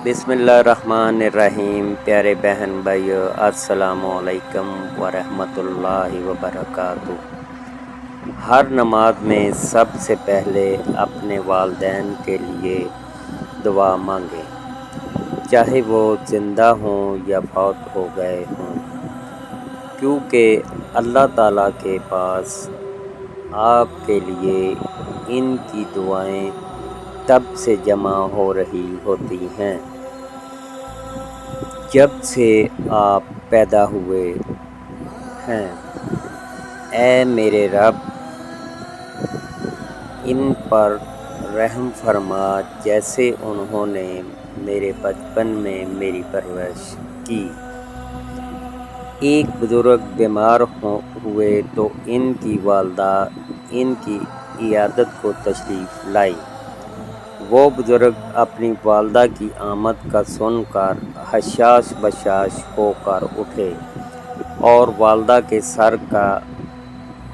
बिस्मिल्लाहिर्रहमानिर्रहीम। प्यारे बहन भाइयों, अस्सलामु अलैकुम वरहमतुल्लाहि वबरकातुहू। हर नमाज में सबसे पहले अपने वालिदैन के लिए दुआ मांगें, चाहे वो ज़िंदा हों या फौत हो गए हों, क्योंकि अल्लाह ताला के पास आपके लिए इनकी दुआएं तब से जमा हो रही होती हैं जब से आप पैदा हुए हैं। ऐ मेरे रब, इन पर रहम फरमा जैसे उन्होंने मेरे बचपन में मेरी परवरिश की। एक बुज़ुर्ग बीमार हुए तो इनकी वालिदा इनकी इयादत को तशरीफ़ लाई। वो बुज़ुर्ग अपनी वालिदा की आमद का सुनकर हशाश बशाश होकर उठे और वालिदा के सर का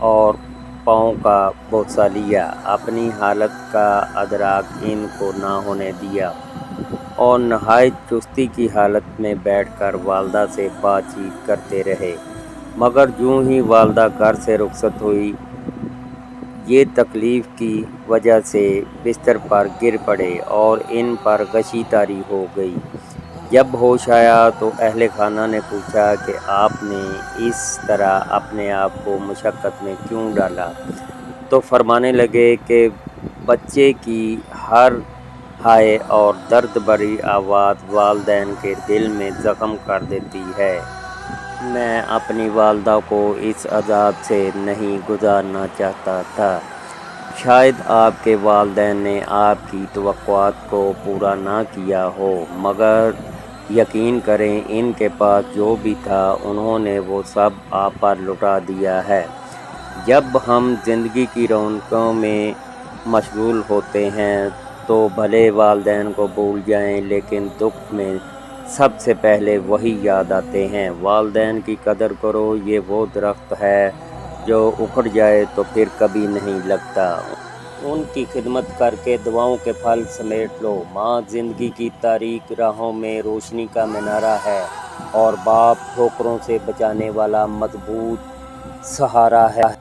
और पाँव का बोसा लिया। अपनी हालत का अदराक इनको ना होने दिया और नहायत चुस्ती की हालत में बैठकर वालिदा से बातचीत करते रहे, मगर यूँ ही वालिदा घर से रुखसत हुई, ये तकलीफ़ की वजह से बिस्तर पर गिर पड़े और इन पर गशी तारी हो गई। जब होश आया तो अहले खाना ने पूछा कि आपने इस तरह अपने आप को मुशक्क़त में क्यों डाला, तो फरमाने लगे कि बच्चे की हर हाय और दर्द भरी आवाज़ वालिदैन के दिल में ज़ख्म कर देती है। मैं अपनी वालिदा को इस अज़ाब से नहीं गुजारना चाहता था। शायद आपके वालिदैन ने आपकी तवक्कुआत को पूरा ना किया हो, मगर यकीन करें इनके पास जो भी था उन्होंने वो सब आप पर लुटा दिया है। जब हम ज़िंदगी की रौनकों में मशगूल होते हैं तो भले वालिदैन को भूल जाएं, लेकिन दुख में सबसे पहले वही याद आते हैं। वालिदैन की कदर करो, ये वो दरख्त है जो उखड़ जाए तो फिर कभी नहीं लगता। उनकी खिदमत करके दुआओं के फल समेट लो। माँ ज़िंदगी की तारीक राहों में रोशनी का मीनारा है और बाप ठोकरों से बचाने वाला मजबूत सहारा है।